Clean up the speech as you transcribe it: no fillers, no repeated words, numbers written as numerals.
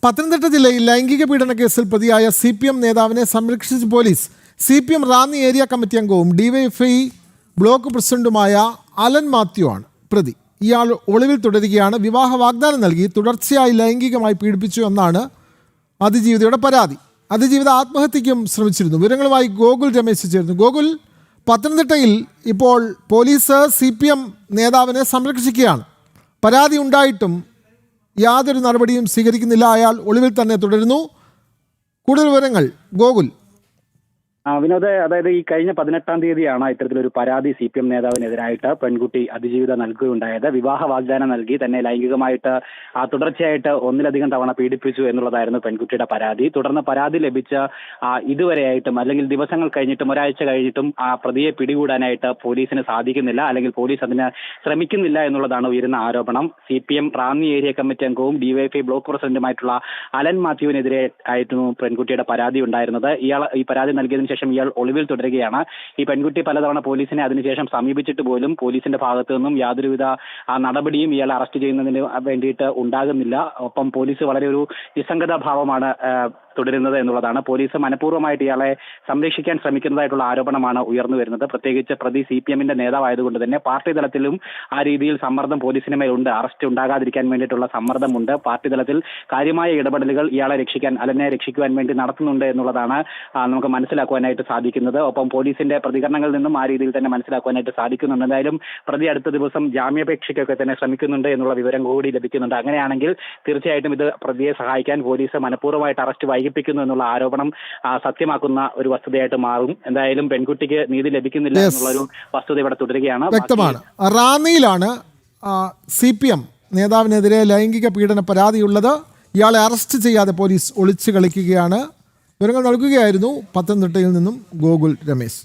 പത്തനംതിട്ട ജില്ലയിൽ ലൈംഗിക പീഡന കേസിൽ പ്രതിയായ CPM നേതാവിനെ സംരക്ഷിച്ച് police. CPM Ranni area committee അംഗവും DYFI ബ്ലോക്ക് പ്രസിഡന്റുമായ അലൻ മാത്യു ആണ് പ്രതി. ഇയാൾ ഒളിവിൽ തുടരുകയാണ്. വിവാഹ വാഗ്ദാനം നൽകി തുടർച്ചയായി ലൈംഗികമായി പീഡിപ്പിച്ചു എന്നാണ് അതിജീവിതയുടെ പരാതി. അതിജീവിത ആത്മഹത്യയ്ക്കും ശ്രമിച്ചിരുന്നു. വിവരങ്ങളുമായി ഗോകുൽ രമേശ് ചേരുന്നു. ഗോകുൽ, പത്തനംതിട്ടയിൽ ഇപ്പോൾ പോലീസ് CPM നേതാവിനെ സംരക്ഷിക്കുകയാണ്. പരാതി ഉണ്ടായിട്ടും യാതൊരു നടപടിയും സ്വീകരിക്കുന്നില്ല. അയാൾ ഒളിവിൽ തന്നെ തുടരുന്നു. കൂടുതൽ വിവരങ്ങൾ ഗോകുൽ. വിനോദ്, അതായത് ഈ കഴിഞ്ഞ 18-ാം തീയതിയാണ് ഇത്തരത്തിലൊരു പരാതി CPM നേതാവിനെതിരായിട്ട് പെൺകുട്ടി അതിജീവിത നൽകുകയുണ്ടായത്. വിവാഹ വാഗ്ദാനം നൽകി തന്നെ ലൈംഗികമായിട്ട് തുടർച്ചയായിട്ട് ഒന്നിലധികം തവണ പീഡിപ്പിച്ചു എന്നുള്ളതായിരുന്നു പെൺകുട്ടിയുടെ പരാതി. തുടർന്ന് പരാതി ലഭിച്ച ഇതുവരെയായിട്ടും അല്ലെങ്കിൽ ദിവസങ്ങൾ കഴിഞ്ഞിട്ടും ഒരാഴ്ച കഴിഞ്ഞിട്ടും ആ പ്രതിയെ പിടികൂടാനായിട്ട് പോലീസിന് സാധിക്കുന്നില്ല, അല്ലെങ്കിൽ പോലീസ് അതിന് ശ്രമിക്കുന്നില്ല എന്നുള്ളതാണ് ഉയരുന്ന ആരോപണം. CPM റാന്നി ഏരിയ കമ്മിറ്റി അംഗവും DYFI ബ്ലോക്ക് പ്രസിഡന്റുമായിട്ടുള്ള അലൻ മാത്യുവിനെതിരെ ആയിരുന്നു പെൺകുട്ടിയുടെ പരാതി ഉണ്ടായിരുന്നത്. ഈ പരാതി നൽകിയതിനു ശേഷം ഇയാൾ ഒളിവിൽ തുടരുകയാണ്. ഈ പെൺകുട്ടി പലതവണ പോലീസിനെ അതിനുശേഷം സമീപിച്ചിട്ട് പോലും പോലീസിന്റെ ഭാഗത്തു നിന്നും യാതൊരുവിധ നടപടിയും ഇയാളെ അറസ്റ്റ് ചെയ്യുന്നതിന് വേണ്ടിയിട്ട് ഉണ്ടാകുന്നില്ല. ഒപ്പം പോലീസ് വളരെ ഒരു നിസ്സംഗത ഭാവമാണ് തുടരുന്നത് എന്നുള്ളതാണ്. പോലീസ് മനഃപൂർവ്വമായിട്ട് ഇയാളെ സംരക്ഷിക്കാൻ ശ്രമിക്കുന്നതായിട്ടുള്ള ആരോപണമാണ് ഉയർന്നു വരുന്നത്. പ്രത്യേകിച്ച് പ്രതി CPMന്റെ നേതാവായതുകൊണ്ട് തന്നെ പാർട്ടി തലത്തിലും ആ രീതിയിൽ സമ്മർദ്ദം പോലീസിന് മേലുണ്ട്. അറസ്റ്റ് ഉണ്ടാകാതിരിക്കാൻ വേണ്ടിയിട്ടുള്ള സമ്മർദ്ദമുണ്ട്. പാർട്ടി തലത്തിൽ കാര്യമായ ഇടപെടലുകൾ ഇയാളെ അലനെ രക്ഷിക്കുവാൻ വേണ്ടി നടത്തുന്നുണ്ട് എന്നുള്ളതാണ് നമുക്ക് മനസ്സിലാക്കുവാനായിട്ട് സാധിക്കുന്നത്. ഒപ്പം പോലീസിന്റെ പ്രതികരണങ്ങളിൽ നിന്നും ആ രീതിയിൽ തന്നെ മനസ്സിലാക്കുവാനായിട്ട് സാധിക്കുന്നുണ്ട്. എന്തായാലും പ്രതി അടുത്ത ദിവസം ജാമ്യാപേക്ഷയ്ക്കൊക്കെ തന്നെ ശ്രമിക്കുന്നുണ്ട് എന്നുള്ള വിവരം കൂടി ലഭിക്കുന്നുണ്ട്. അങ്ങനെയാണെങ്കിൽ തീർച്ചയായിട്ടും ഇത് പ്രതിയെ സഹായിക്കാൻ പോലീസ് മനഃപൂർവ്വമായിട്ട് അറസ്റ്റ് വൈകിപ്പിക്കുന്നു എന്നുള്ള ആരോപണം സത്യമാക്കുന്ന ഒരു വസ്തുതയായിട്ട് മാറും. എന്തായാലും പെൺകുട്ടിക്ക് നീതി ലഭിക്കുന്നില്ല എന്നുള്ളൊരു വസ്തുത ഇവിടെ തുടരുകയാണ്. വ്യക്തമാണ്. റാന്നിയിലാണ് CPM നേതാവിനെതിരെ ലൈംഗിക പീഡന പരാതിയുള്ളത്. ഇയാളെ അറസ്റ്റ് ചെയ്യാതെ പോലീസ് ഒളിച്ചു കളിക്കുകയാണ്. വിവരങ്ങൾ നൽകുകയായിരുന്നു പത്തനംതിട്ടയിൽ നിന്നും ഗോകുൽ രമേശ്.